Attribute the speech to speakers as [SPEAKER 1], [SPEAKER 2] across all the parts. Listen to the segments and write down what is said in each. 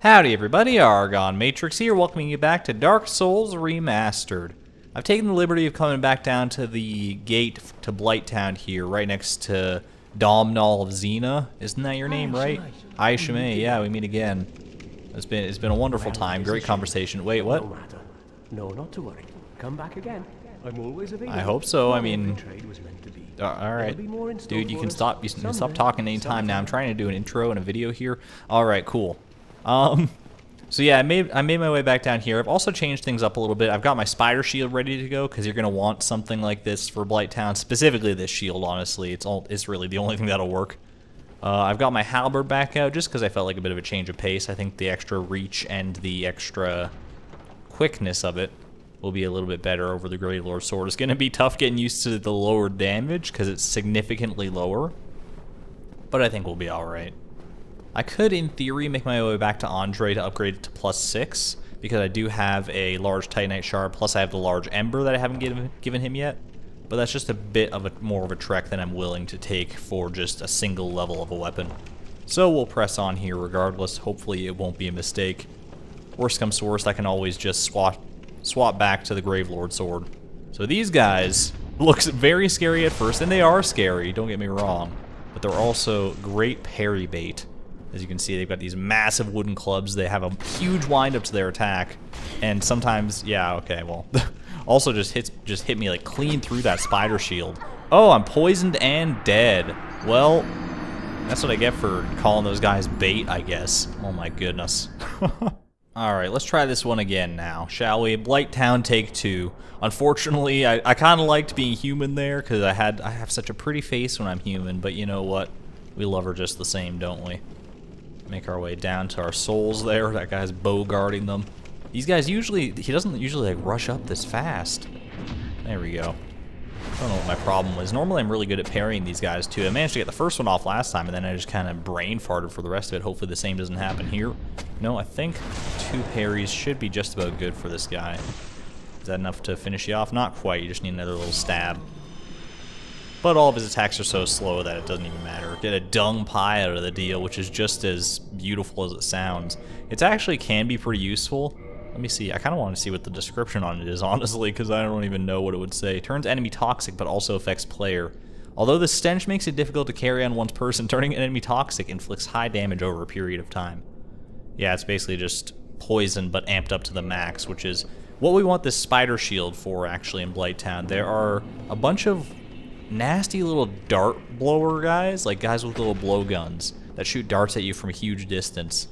[SPEAKER 1] Howdy everybody, ArgonMatrix here, welcoming you back to Dark Souls Remastered. I've taken the liberty of coming back down to the gate to Blighttown here, right next to Domhnall of Xena. Isn't that your name, right? Aishame, yeah, we meet again. It's been a wonderful time, great conversation. Wait, what?
[SPEAKER 2] No, not to worry. Come back again. I'm always available.
[SPEAKER 1] I hope so. I mean, all right,
[SPEAKER 2] dude.
[SPEAKER 1] You can stop talking anytime now. I'm trying to do an intro and a video here. All right, cool. So yeah, I made my way back down here. I've also changed things up a little bit. I've got my spider shield ready to go because you're gonna want something like this for Blighttown. Specifically, this shield. Honestly, it's really the only thing that'll work. I've got my halberd back out just because I felt like a bit of a change of pace. I think the extra reach and the extra quickness of it will be a little bit better over the Great Lord Sword. It's going to be tough getting used to the lower damage because it's significantly lower, but I think we'll be alright. I could, in theory, make my way back to Andre to upgrade it to +6 because I do have a large Titanite shard, plus I have the large Ember that I haven't given him yet, but that's just a bit of more of a trek than I'm willing to take for just a single level of a weapon. So we'll press on here regardless. Hopefully it won't be a mistake. Worst comes to worst, I can always just swap back to the Gravelord sword. So these guys look very scary at first, and they are scary, don't get me wrong, but they're also great parry bait. As you can see, they've got these massive wooden clubs. They have a huge windup to their attack, and sometimes, yeah, okay, well, also just hit me like clean through that spider shield. Oh, I'm poisoned and dead. Well, that's what I get for calling those guys bait, I guess. Oh my goodness. Alright, let's try this one again now, shall we? Blighttown take 2. Unfortunately, I kind of liked being human there, because I have such a pretty face when I'm human, but you know what? We love her just the same, don't we? Make our way down to our souls there. That guy's bow guarding them. These guys he doesn't usually like rush up this fast. There we go. I don't know what my problem was. Normally I'm really good at parrying these guys too. I managed to get the first one off last time, and then I just kind of brain farted for the rest of it. Hopefully the same doesn't happen here. No, I think 2 parries should be just about good for this guy. Is that enough to finish you off? Not quite. You just need another little stab. But all of his attacks are so slow that it doesn't even matter. Get a dung pie out of the deal, which is just as beautiful as it sounds. It actually can be pretty useful. Let me see. I kind of want to see what the description on it is, honestly, because I don't even know what it would say. Turns enemy toxic, but also affects player. Although the stench makes it difficult to carry on one's person, turning an enemy toxic inflicts high damage over a period of time. Yeah, it's basically just poison, but amped up to the max, which is what we want this spider shield for, actually, in Blighttown. There are a bunch of nasty little dart blower guys, like guys with little blowguns, that shoot darts at you from a huge distance.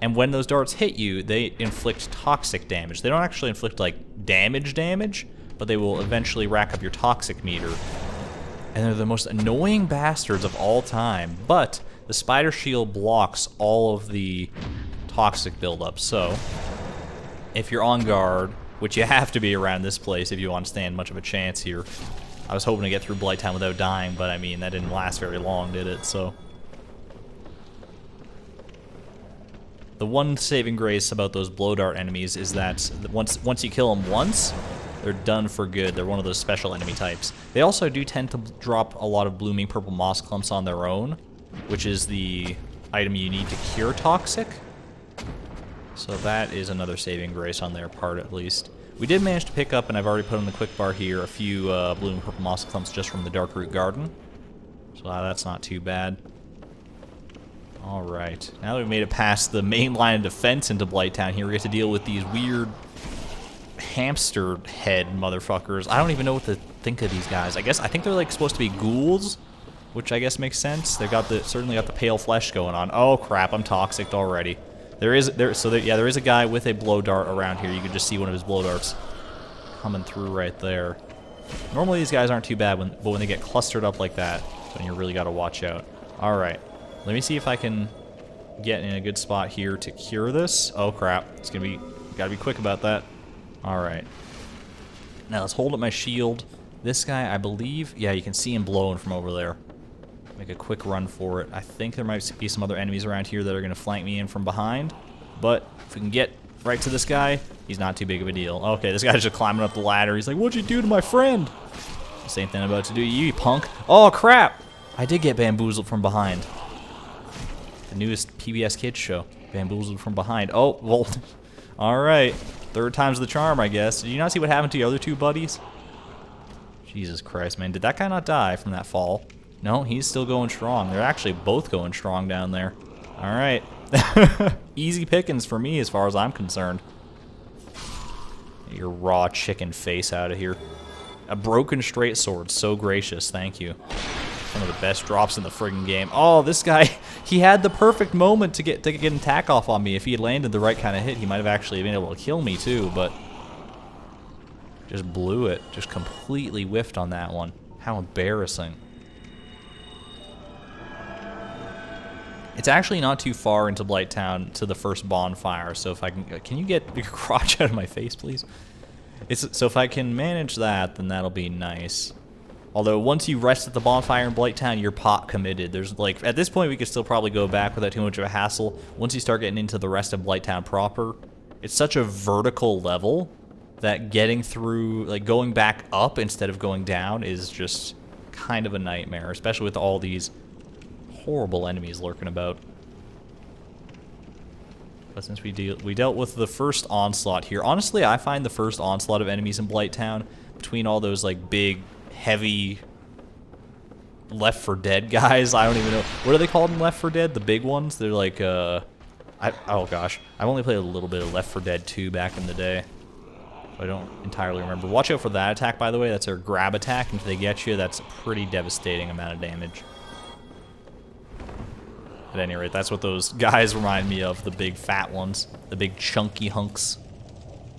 [SPEAKER 1] And when those darts hit you, they inflict toxic damage. They don't actually inflict, like, damage, but they will eventually rack up your toxic meter. And they're the most annoying bastards of all time. But the spider shield blocks all of the toxic buildup. So, if you're on guard, which you have to be around this place if you want to stand much of a chance here. I was hoping to get through Blighttown without dying, but I mean, that didn't last very long, did it? So, the one saving grace about those blow dart enemies is that once you kill them once, they're done for good. They're one of those special enemy types. They also do tend to drop a lot of blooming purple moss clumps on their own, which is the item you need to cure toxic. So that is another saving grace on their part, at least. We did manage to pick up, and I've already put on the quick bar here, a few blooming purple moss clumps just from the Darkroot Garden. So that's not too bad. Alright, now that we've made it past the main line of defense into Blighttown here, we get to deal with these weird hamster head motherfuckers. I don't even know what to think of these guys. I think they're like supposed to be ghouls, which I guess makes sense. They've got certainly got the pale flesh going on. Oh crap, I'm toxic already. There is a guy with a blow dart around here. You can just see one of his blow darts coming through right there. Normally these guys aren't too bad, but when they get clustered up like that, then you really got to watch out. Alright, let me see if I can get in a good spot here to cure this. Oh crap, it's gonna be, gotta be quick about that. Alright. Now let's hold up my shield. This guy, I believe, yeah, you can see him blowing from over there. Make a quick run for it. I think there might be some other enemies around here that are going to flank me in from behind. But if we can get right to this guy, he's not too big of a deal. Okay, this guy's just climbing up the ladder. He's like, what'd you do to my friend? Same thing I'm about to do to you, punk. Oh, crap! I did get bamboozled from behind. The newest PBS Kids show. Bamboozled from behind. Oh, well, alright. Third time's the charm, I guess. Did you not see what happened to your other two buddies? Jesus Christ, man. Did that guy not die from that fall? No, he's still going strong. They're actually both going strong down there. Alright. Easy pickings for me as far as I'm concerned. Get your raw chicken face out of here. A broken straight sword. So gracious. Thank you. One of the best drops in the friggin' game. Oh, this guy, he had the perfect moment to get an attack off on me. If he had landed the right kind of hit, he might have actually been able to kill me too, but just blew it. Just completely whiffed on that one. How embarrassing. It's actually not too far into Blighttown to the first bonfire, so if I can you get your crotch out of my face, please? So if I can manage that, then that'll be nice. Although once you rest at the bonfire in Blighttown, you're pot committed. There's like, at this point we could still probably go back without too much of a hassle. Once you start getting into the rest of Blighttown proper, it's such a vertical level that getting through, like going back up instead of going down is just kind of a nightmare, especially with all these horrible enemies lurking about. But since we dealt with the first onslaught here, honestly I find the first onslaught of enemies in Blighttown, between all those like big, heavy Left 4 Dead guys, I don't even know. What are they called in Left 4 Dead? The big ones? They're like, oh gosh. I've only played a little bit of Left 4 Dead 2 back in the day. I don't entirely remember. Watch out for that attack, by the way. That's their grab attack, and if they get you, that's a pretty devastating amount of damage. At any rate, that's what those guys remind me of, the big fat ones. The big chunky hunks.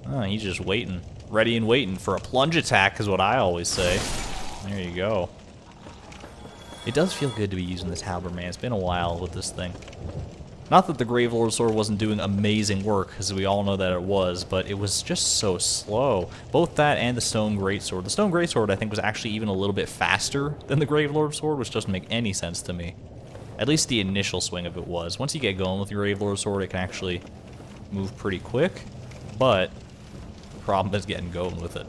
[SPEAKER 1] Oh, he's just waiting. Ready and waiting for a plunge attack is what I always say. There you go. It does feel good to be using this halberd, man. It's been a while with this thing. Not that the Gravelord sword wasn't doing amazing work, because we all know that it was, but it was just so slow. Both that and the Stone Greatsword. The Stone Greatsword, I think, was actually even a little bit faster than the Gravelord sword, which doesn't make any sense to me. At least the initial swing of it was. Once you get going with your Gravelord sword, it can actually move pretty quick, but the problem is getting going with it.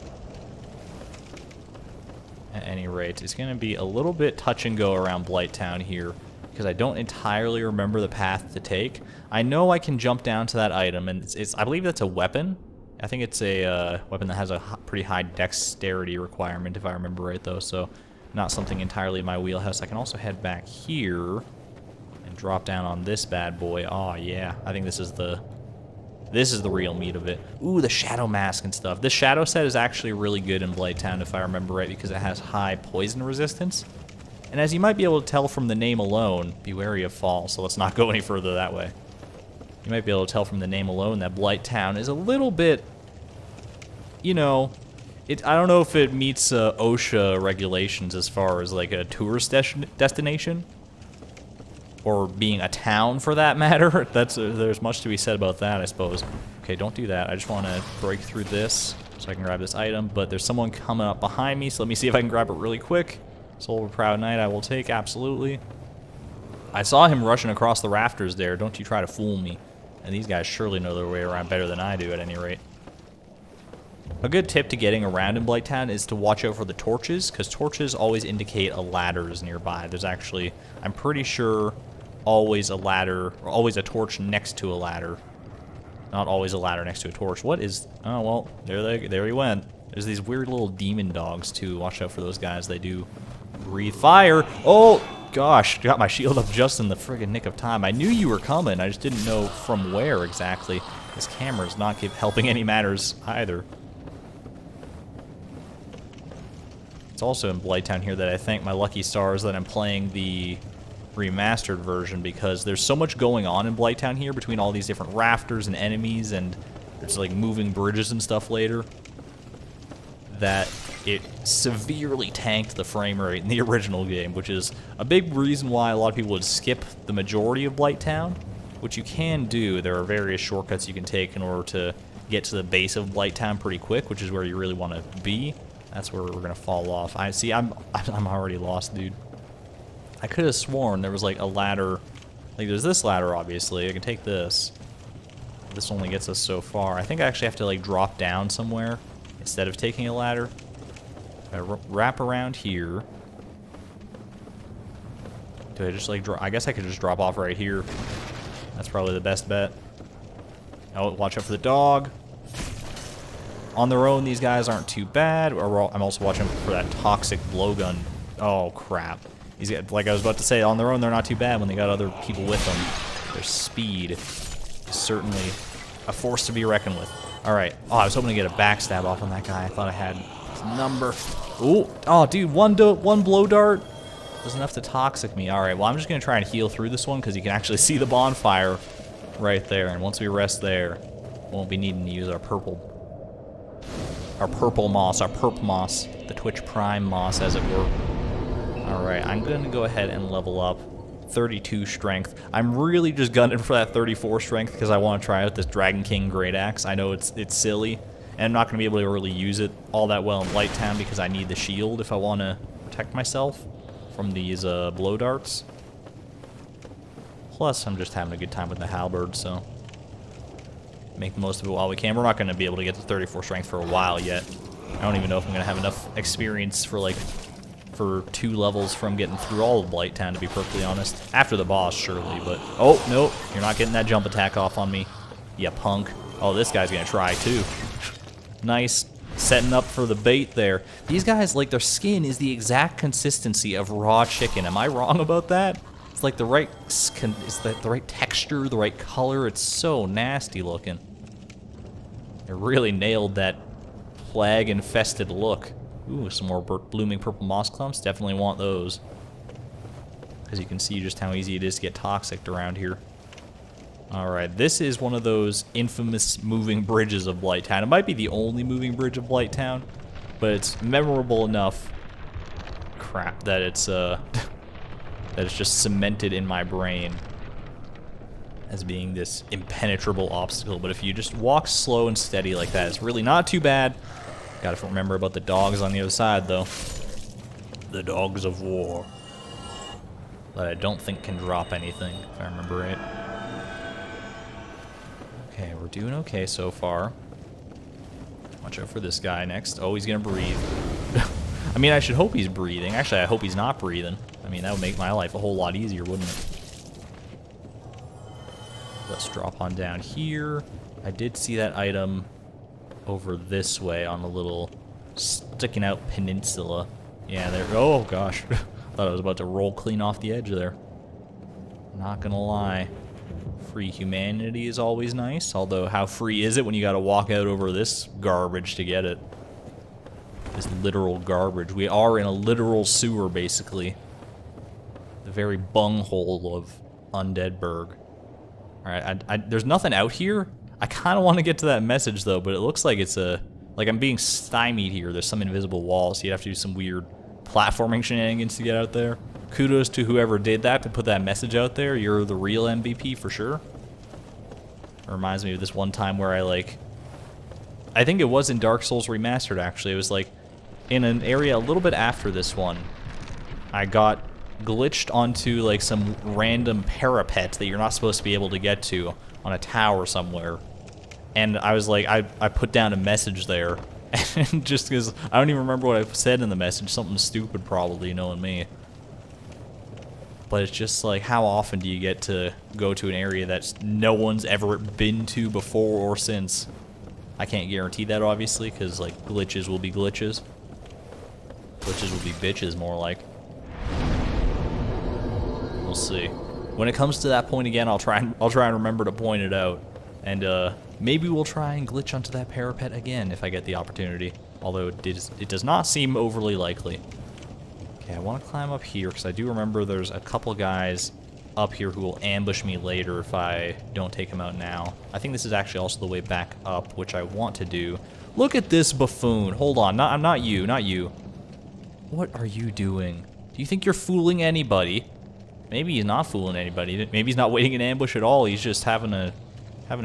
[SPEAKER 1] At any rate, it's going to be a little bit touch and go around Blighttown here, because I don't entirely remember the path to take. I know I can jump down to that item, and I believe that's a weapon. I think it's a weapon that has a pretty high dexterity requirement, if I remember right, though, so not something entirely in my wheelhouse. I can also head back here and drop down on this bad boy. Oh yeah, I think this is the real meat of it. Ooh, the Shadow Mask and stuff. This Shadow set is actually really good in Blighttown, if I remember right, because it has high poison resistance. And as you might be able to tell from the name alone, be wary of fall, so let's not go any further that way. You might be able to tell from the name alone that Blighttown is a little bit, you know, I don't know if it meets OSHA regulations as far as like a tourist destination, or being a town for that matter. There's much to be said about that, I suppose. Okay, don't do that. I just want to break through this so I can grab this item, but there's someone coming up behind me, so let me see if I can grab it really quick. Soul of a Proud Knight I will take, absolutely. I saw him rushing across the rafters there. Don't you try to fool me. And these guys surely know their way around better than I do, at any rate. A good tip to getting around in Blighttown is to watch out for the torches, because torches always indicate a ladder is nearby. There's actually, I'm pretty sure, always a ladder, or always a torch next to a ladder. Not always a ladder next to a torch. What is... Oh, well, there he went. There's these weird little demon dogs, too. Watch out for those guys. They do breathe fire. Oh, gosh. Got my shield up just in the friggin' nick of time. I knew you were coming. I just didn't know from where exactly. This camera's not helping any matters either. It's also in Blighttown here that I thank my lucky stars that I'm playing the remastered version, because there's so much going on in Blighttown here between all these different rafters and enemies, and there's like moving bridges and stuff later, that it severely tanked the frame rate in the original game, which is a big reason why a lot of people would skip the majority of Blighttown, which you can do. There are various shortcuts you can take in order to get to the base of Blighttown pretty quick, which is where you really want to be. That's where we're gonna fall off. I see. I'm already lost, dude. I could have sworn there was like a ladder. Like there's this ladder, obviously. I can take this. This only gets us so far. I think I actually have to like drop down somewhere instead of taking a ladder. I wrap around here. Do I just like I guess I could just drop off right here. That's probably the best bet. Oh, watch out for the dog. On their own, these guys aren't too bad. I'm also watching for that toxic blowgun. Oh, crap. Like I was about to say, on their own, they're not too bad when they got other people with them. Their speed is certainly a force to be reckoned with. All right. Oh, I was hoping to get a backstab off on that guy. I thought I had his number. Ooh. Oh, dude, one blow dart was enough to toxic me. All right, well, I'm just going to try and heal through this one because you can actually see the bonfire right there. And once we rest there, we won't be needing to use our purple moss, our perp moss, the Twitch Prime moss, as it were. All right, I'm going to go ahead and level up 32 strength. I'm really just gunning for that 34 strength because I want to try out this Dragon King Great Axe. I know it's silly, and I'm not going to be able to really use it all that well in Blighttown because I need the shield if I want to protect myself from these blow darts. Plus, I'm just having a good time with the halberd, so make the most of it while we can. We're not going to be able to get to 34 strength for a while yet. I don't even know if I'm going to have enough experience for 2 levels from getting through all of Blighttown, to be perfectly honest. After the boss, surely, but... Oh, no, you're not getting that jump attack off on me, you punk. Oh, this guy's going to try, too. Nice. Setting up for the bait there. These guys, like, their skin is the exact consistency of raw chicken. Am I wrong about that? It's like the right texture, the right color. It's so nasty looking. They really nailed that plague-infested look. Ooh, some more blooming purple moss clumps. Definitely want those. As you can see just how easy it is to get toxicked around here. Alright, this is one of those infamous moving bridges of Blighttown. It might be the only moving bridge of Blighttown, but it's memorable enough, crap, that it's that it's just cemented in my brain as being this impenetrable obstacle. But if you just walk slow and steady like that, it's really not too bad. Gotta remember about the dogs on the other side, though. The dogs of war. That I don't think can drop anything, if I remember right. Okay, we're doing okay so far. Watch out for this guy next. Oh, he's gonna breathe. I mean, I should hope he's breathing. Actually, I hope he's not breathing. I mean, that would make my life a whole lot easier, wouldn't it? Let's drop on down here. I did see that item over this way on the little sticking out peninsula. Yeah, there. Oh, gosh. Thought I was about to roll clean off the edge there. Not gonna lie. Free humanity is always nice, although how free is it when you gotta walk out over this garbage to get it? This literal garbage. We are in a literal sewer, basically. The very bunghole of Undeadburg. Alright, there's nothing out here. I kind of want to get to that message, though, but it looks like it's like I'm being stymied here. There's some invisible wall, so you have to do some weird platforming shenanigans to get out there. Kudos to whoever did that to put that message out there. You're the real MVP for sure. It reminds me of this one time where I think it was in Dark Souls Remastered, actually. It was like in an area a little bit after this one. I got glitched onto like some random parapet that you're not supposed to be able to get to on a tower somewhere. And I was like, I put down a message there. And just because I don't even remember what I said in the message, something stupid probably, knowing me. But it's just like, how often do you get to go to an area that no one's ever been to before or since? I can't guarantee that, obviously, because like glitches will be glitches. Glitches will be bitches, more like. We'll see. When it comes to that point again, I'll try and remember to point it out, and maybe we'll try and glitch onto that parapet again if I get the opportunity. Although it does not seem overly likely. Okay, I want to climb up here because I do remember there's a couple guys up here who will ambush me later if I don't take them out now. I think this is actually also the way back up, which I want to do. Look at this buffoon. Hold on, not you. What are you doing? Do you think you're fooling anybody? Maybe he's not fooling anybody. Maybe he's not waiting in ambush at all. He's just having a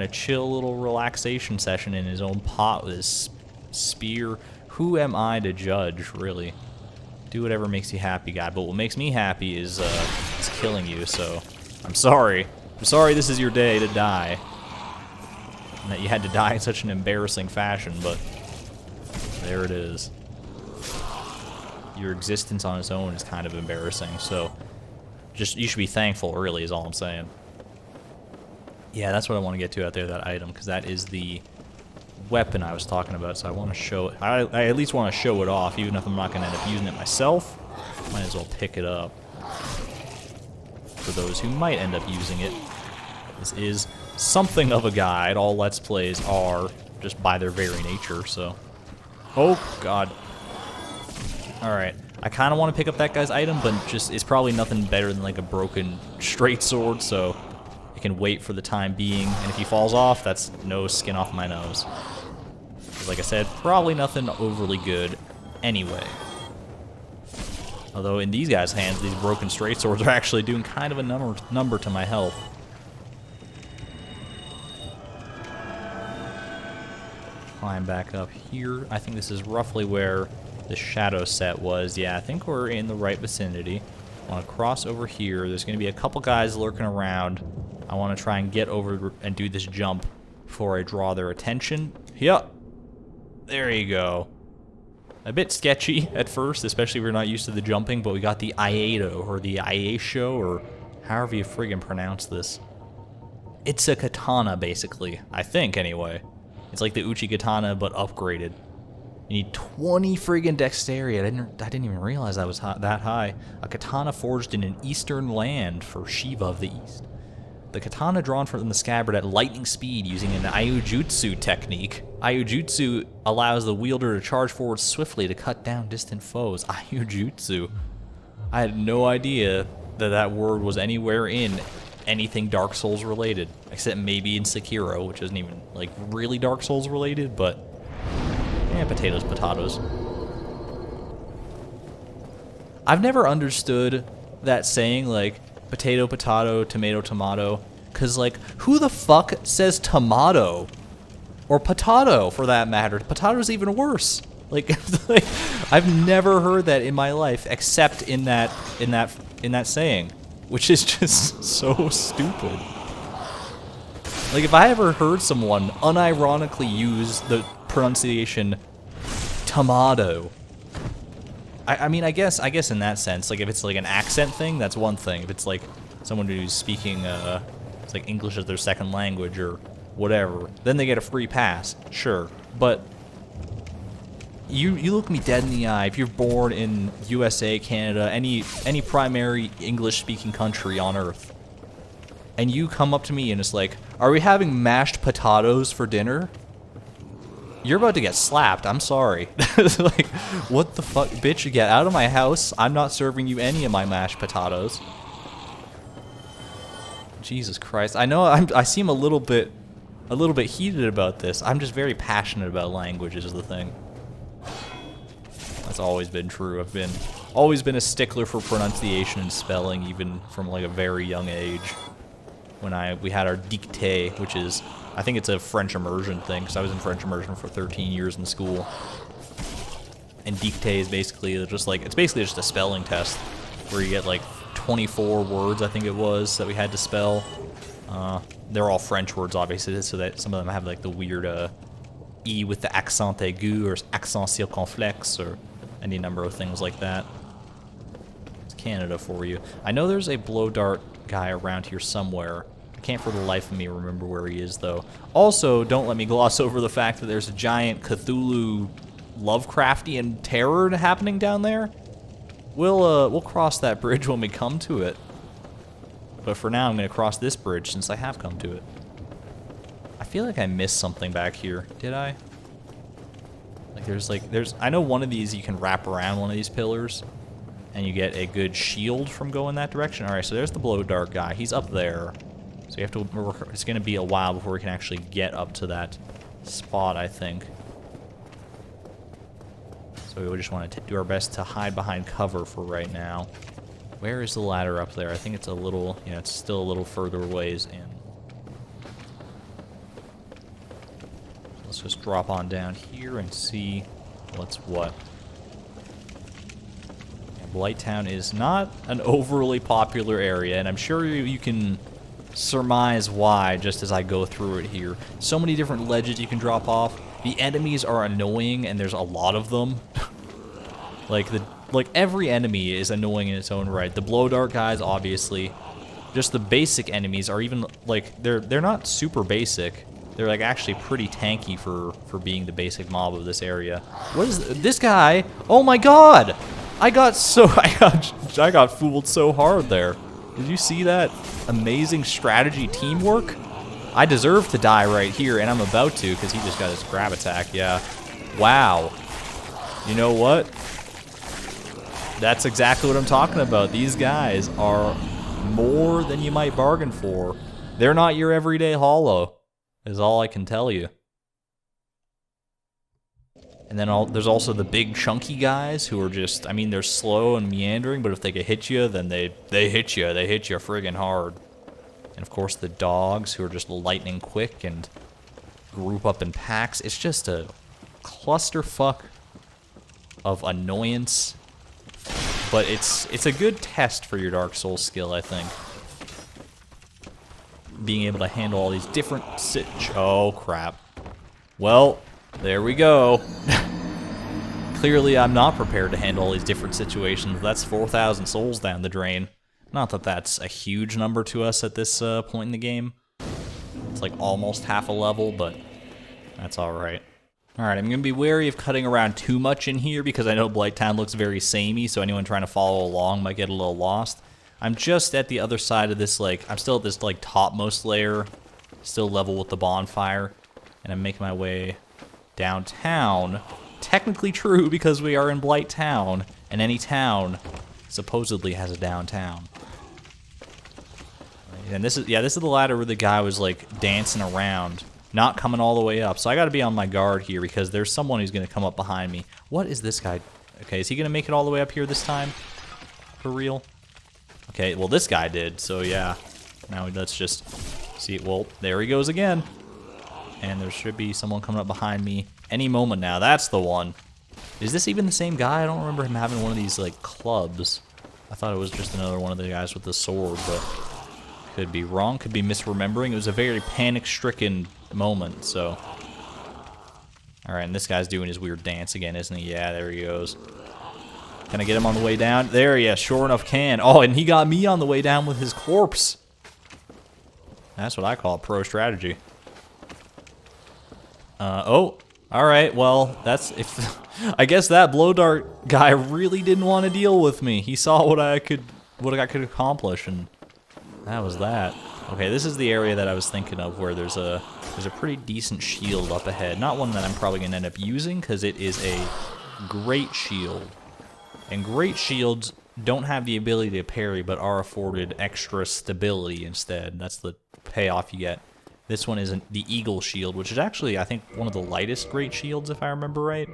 [SPEAKER 1] chill little relaxation session in his own pot with his spear. Who am I to judge, really? Do whatever makes you happy, guy. But what makes me happy is killing you, so I'm sorry. I'm sorry this is your day to die. And that you had to die in such an embarrassing fashion, but there it is. Your existence on its own is kind of embarrassing, so just you should be thankful, really, is all I'm saying. Yeah, that's what I want to get to out there, that item, because that is the weapon I was talking about, so I want to show it. I at least want to show it off, even if I'm not going to end up using it myself. Might as well pick it up for those who might end up using it. This is something of a guide. All Let's Plays are, just by their very nature, so... Oh, God. Alright. I kind of want to pick up that guy's item, but just it's probably nothing better than like a broken straight sword, so I can wait for the time being. And if he falls off, that's no skin off my nose. Like I said, probably nothing overly good anyway. Although in these guys' hands, these broken straight swords are actually doing kind of a number to my health. Climb back up here. I think this is roughly where the shadow set was. Yeah, I think we're in the right vicinity. I want to cross over here. There's going to be a couple guys lurking around. I want to try and get over and do this jump before I draw their attention. Yep. There you go. A bit sketchy at first, especially if you're not used to the jumping, but we got the Iato, or the Iasho, or however you friggin' pronounce this. It's a katana, basically. I think, anyway. It's like the Uchi katana, but upgraded. You need 20 friggin' dexterity. I didn't even realize that was that high. A katana forged in an eastern land for Shiva of the East. The katana drawn from the scabbard at lightning speed using an Iujutsu technique. Iujutsu allows the wielder to charge forward swiftly to cut down distant foes. Iujutsu. I had no idea that that word was anywhere in anything Dark Souls related, except maybe in Sekiro, which isn't even like really Dark Souls related, but yeah, potatoes, potatoes. I've never understood that saying, like, potato, potato, tomato, tomato, because, like, who the fuck says tomato? Or potato, for that matter. Potato's even worse. Like, I've never heard that in my life, except in that saying, which is just so stupid. Like, if I ever heard someone unironically use the pronunciation tomato, I mean, I guess in that sense, like, if it's like an accent thing, that's one thing. If it's like someone who's speaking, it's like English as their second language or whatever, then they get a free pass, sure. But you look me dead in the eye. If you're born in USA, Canada, any primary English-speaking country on Earth, and you come up to me and it's like, "Are we having mashed potatoes for dinner?" You're about to get slapped. I'm sorry. Like, what the fuck, bitch? Get out of my house. I'm not serving you any of my mashed potatoes. Jesus Christ. I know I seem a little bit heated about this. I'm just very passionate about language is the thing. That's always been true. I've always been a stickler for pronunciation and spelling, even from like a very young age. When we had our dictée, which is, I think it's a French immersion thing, because I was in French immersion for 13 years in school. And dictée is basically just like, it's basically just a spelling test, where you get like 24 words, I think it was, that we had to spell. They're all French words, obviously, so that some of them have like the weird E with the accent aigu, or accent circonflexe, or any number of things like that. It's Canada for you. I know there's a blow dart guy around here somewhere. I can't for the life of me remember where he is, though. Also, don't let me gloss over the fact that there's a giant Cthulhu Lovecraftian terror happening down there. We'll cross that bridge when we come to it. But for now, I'm going to cross this bridge since I have come to it. I feel like I missed something back here. Did I? There's I know one of these you can wrap around one of these pillars, and you get a good shield from going that direction. Alright, so there's the blow dart guy. He's up there. So you have to, it's going to be a while before we can actually get up to that spot, I think. So we just want to do our best to hide behind cover for right now. Where is the ladder up there? I think it's a little, yeah, it's still a little further ways in. Let's just drop on down here and see what's what. Yeah, Blighttown is not an overly popular area, and I'm sure you can surmise why just as I go through it here. So many different ledges you can drop off. The enemies are annoying, and there's a lot of them. Like every enemy is annoying in its own right. The blow dart guys, obviously. just the basic enemies are even, like, they're not super basic. They're, like, actually pretty tanky for being the basic mob of this area. What is this guy? Oh my god! I got fooled so hard there. Did you see that amazing strategy teamwork? I deserve to die right here, and I'm about to because he just got his grab attack. Yeah. Wow. You know what? That's exactly what I'm talking about. These guys are more than you might bargain for. They're not your everyday hollow, is all I can tell you. And then there's also the big chunky guys who are just, I mean, they're slow and meandering, but if they can hit you, then they hit you. They hit you friggin' hard. And of course the dogs who are just lightning quick and group up in packs. It's just a clusterfuck of annoyance. But it's a good test for your Dark Souls skill, I think. Being able to handle all these different oh crap. Well, there we go. Clearly I'm not prepared to handle all these different situations. That's 4,000 souls down the drain. Not that that's a huge number to us at this point in the game. It's like almost half a level, but that's alright. Alright, I'm going to be wary of cutting around too much in here because I know Blighttown looks very samey, so anyone trying to follow along might get a little lost. I'm just at the other side of this, like, I'm still at this, like, topmost layer, still level with the bonfire, and I'm making my way downtown. Technically true because we are in Blighttown, and any town supposedly has a downtown. And this is the ladder where the guy was, like, dancing around. Not coming all the way up, so I gotta be on my guard here because there's someone who's gonna come up behind me. What is this guy? Okay, is he gonna make it all the way up here this time? For real? Okay, well this guy did, so yeah. Now let's just see. Well, there he goes again. And there should be someone coming up behind me any moment now. That's the one. Is this even the same guy? I don't remember him having one of these, like, clubs. I thought it was just another one of the guys with the sword, but could be wrong, could be misremembering. It was a very panic-stricken moment, so. Alright, and this guy's doing his weird dance again, isn't he? Yeah, there he goes. Can I get him on the way down? There, yeah, sure enough can. Oh, and he got me on the way down with his corpse. That's what I call pro strategy. Oh, alright, well, that's, I guess that blow dart guy really didn't want to deal with me. He saw what I could accomplish, and that was that. Okay, this is the area that I was thinking of where there's a pretty decent shield up ahead. Not one that I'm probably going to end up using because it is a great shield. And great shields don't have the ability to parry but are afforded extra stability instead. That's the payoff you get. This one is the Eagle Shield, which is actually, I think, one of the lightest great shields if I remember right.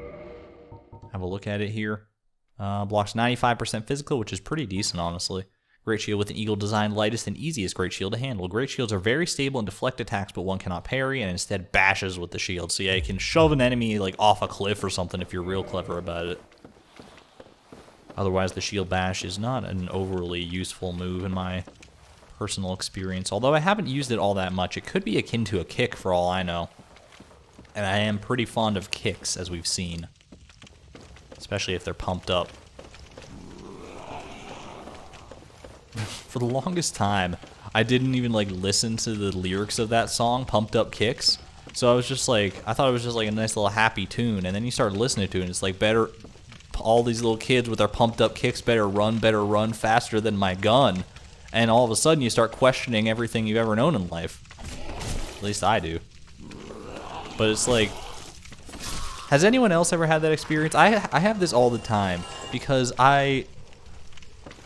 [SPEAKER 1] Have a look at it here. Blocks 95% physical, which is pretty decent, honestly. Great shield with an eagle design, lightest and easiest great shield to handle. Great shields are very stable and deflect attacks, but one cannot parry and instead bashes with the shield. So yeah, you can shove an enemy like off a cliff or something if you're real clever about it. Otherwise, the shield bash is not an overly useful move in my personal experience. Although I haven't used it all that much, it could be akin to a kick for all I know. And I am pretty fond of kicks, as we've seen. Especially if they're pumped up. For the longest time, I didn't even like listen to the lyrics of that song, Pumped Up Kicks. So I was just like, I thought it was just like a nice little happy tune, and then you start listening to it, and it's like all these little kids with their pumped up kicks better run faster than my gun. And all of a sudden you start questioning everything you've ever known in life. At least I do. But it's like, has anyone else ever had that experience? I have this all the time because I've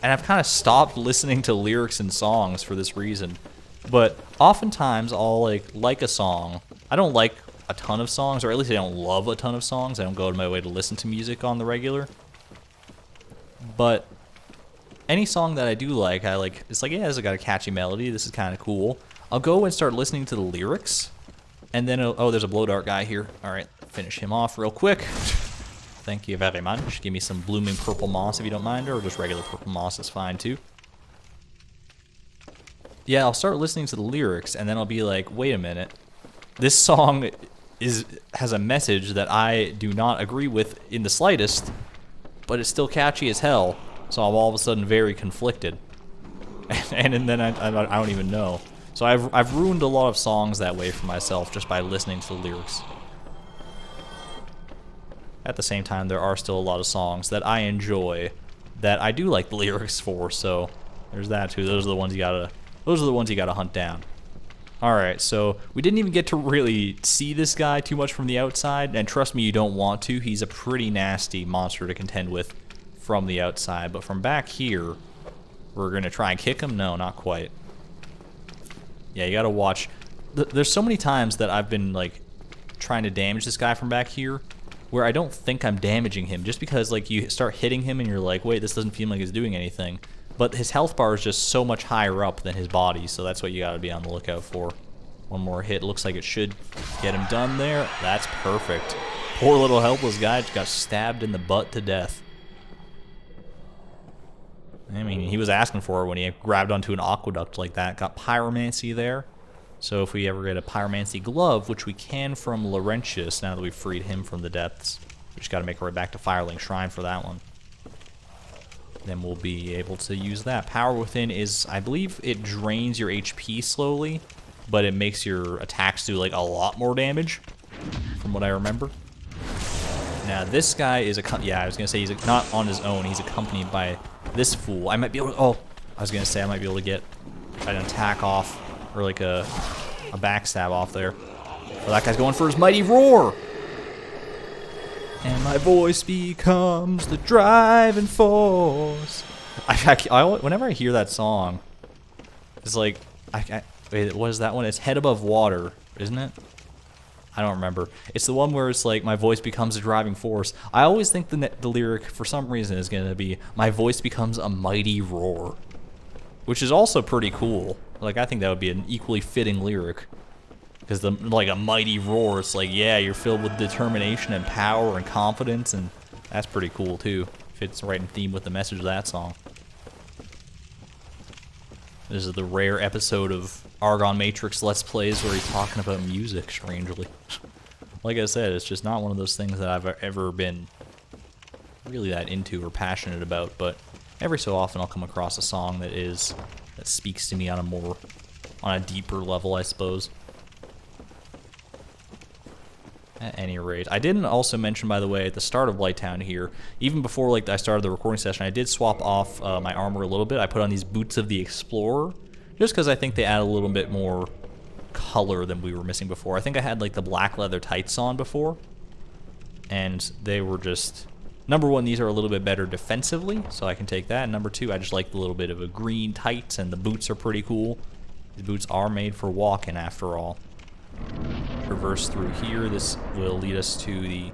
[SPEAKER 1] kind of stopped listening to lyrics and songs for this reason. But oftentimes I'll like a song. I don't like a ton of songs, or at least I don't love a ton of songs. I don't go out of my way to listen to music on the regular. But any song that I do like, it's like, yeah, this has got a catchy melody, this is kind of cool. I'll go and start listening to the lyrics, and then, oh, there's a blow dart guy here. Alright, finish him off real quick. Thank you very much. Give me some blooming purple moss if you don't mind, or just regular purple moss is fine too. Yeah, I'll start listening to the lyrics, and then I'll be like, wait a minute. This song has a message that I do not agree with in the slightest, but it's still catchy as hell, so I'm all of a sudden very conflicted. And and then I don't even know. So I've ruined a lot of songs that way for myself just by listening to the lyrics. At the same time, there are still a lot of songs that I enjoy that I do like the lyrics for, so there's that too. Those are the ones you gotta hunt down. Alright, so we didn't even get to really see this guy too much from the outside, and trust me, you don't want to. He's a pretty nasty monster to contend with from the outside, but from back here, we're gonna try and kick him? No, not quite. Yeah, you gotta watch. There's so many times that I've been, like, trying to damage this guy from back here, where I don't think I'm damaging him, just because, like, you start hitting him and you're like, wait, this doesn't feel like it's doing anything. But his health bar is just so much higher up than his body, so that's what you gotta be on the lookout for. One more hit, looks like it should get him done there. That's perfect. Poor little helpless guy just got stabbed in the butt to death. I mean, he was asking for it when he grabbed onto an aqueduct like that. Got pyromancy there. So if we ever get a pyromancy glove, which we can from Laurentius now that we've freed him from the depths, we just got to make our way back to Firelink Shrine for that one. Then we'll be able to use that. Power Within is, I believe it drains your HP slowly, but it makes your attacks do like a lot more damage, from what I remember. Now this guy is yeah, I was gonna say he's not on his own. He's accompanied by this fool. I might be able to, I was gonna say I might be able to get an attack off, or like a backstab off there. Well, that guy's going for his mighty roar. And my voice becomes the driving force. Whenever I hear that song, it's like, wait, what is that one? It's Head Above Water, isn't it? I don't remember. It's the one where it's like, my voice becomes a driving force. I always think the lyric, for some reason, is going to be, my voice becomes a mighty roar. Which is also pretty cool. Like, I think that would be an equally fitting lyric. Because like a mighty roar, it's like, yeah, you're filled with determination and power and confidence, and that's pretty cool too. Fits right in theme with the message of that song. This is the rare episode of ArgonMatrix Let's Plays where he's talking about music, strangely. Like I said, it's just not one of those things that I've ever been really that into or passionate about, but every so often I'll come across a song that speaks to me on a deeper level, I suppose. At any rate, I didn't also mention, by the way, at the start of Blighttown here, even before like I started the recording session, I did swap off my armor a little bit. I put on these boots of the Explorer, just because I think they add a little bit more color than we were missing before. I think I had like the black leather tights on before, and they were just, number one, these are a little bit better defensively, so I can take that. And number two, I just like the little bit of a green tights, and the boots are pretty cool. These boots are made for walking, after all. Reverse through here. This will lead us to the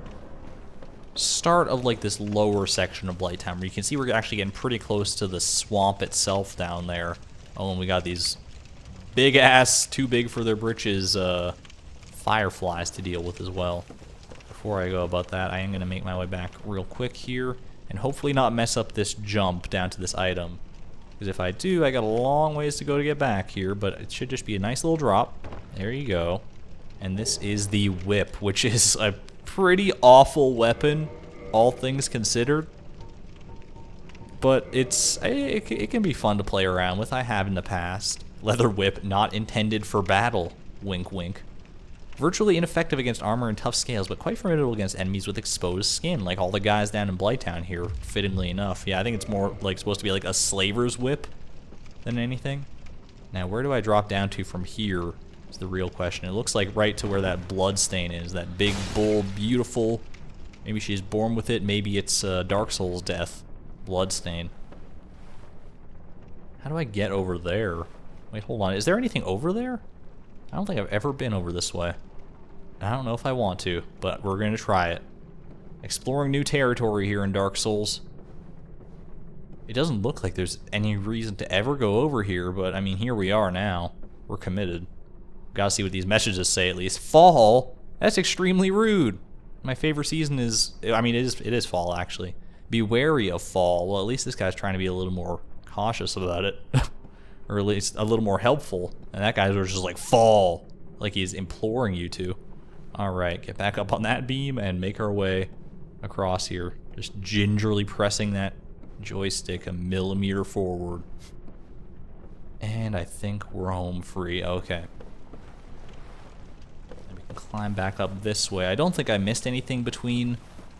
[SPEAKER 1] start of like this lower section of Blighttown, where you can see we're actually getting pretty close to the swamp itself down there. Oh, and we got these big ass, too big for their britches, fireflies to deal with as well. Before I go about that, I am going to make my way back real quick here, and hopefully not mess up this jump down to this item. Because if I do, I got a long ways to go to get back here, but it should just be a nice little drop. There you go. And this is the whip, which is a pretty awful weapon, all things considered. But it can be fun to play around with. I have in the past. Leather whip, not intended for battle. Wink, wink. Virtually ineffective against armor and tough scales, but quite formidable against enemies with exposed skin, like all the guys down in Blighttown here, fittingly enough. Yeah, I think it's more like supposed to be like a slaver's whip than anything. Now, where do I drop down to from here is the real question. It looks like right to where that blood stain is, that big, bold, beautiful, maybe she's born with it, maybe it's Dark Souls death, blood stain. How do I get over there? Wait, hold on, is there anything over there? I don't think I've ever been over this way. I don't know if I want to, but we're going to try it. Exploring new territory here in Dark Souls. It doesn't look like there's any reason to ever go over here, but I mean, here we are now. We're committed. Gotta see what these messages say at least. Fall? That's extremely rude. My favorite season is, I mean, it is fall actually. Be wary of fall. Well, at least this guy's trying to be a little more cautious about it. Or at least a little more helpful. And that guy was just like, fall. Like he's imploring you to. Alright, get back up on that beam and make our way across here. Just gingerly pressing that joystick a millimeter forward. And I think we're home free. Okay. And we can climb back up this way. I don't think I missed anything between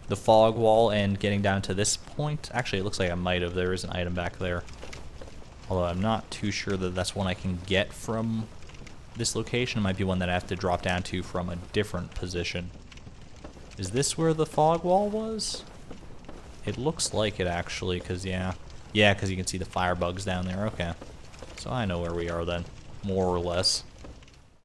[SPEAKER 1] the fog wall and getting down to this point. Actually, it looks like I might have. There is an item back there. Although I'm not too sure that that's one I can get from this location. It might be one that I have to drop down to from a different position. Is this where the fog wall was? It looks like it, actually, because, yeah. Yeah, because you can see the firebugs down there. Okay. So I know where we are then, more or less.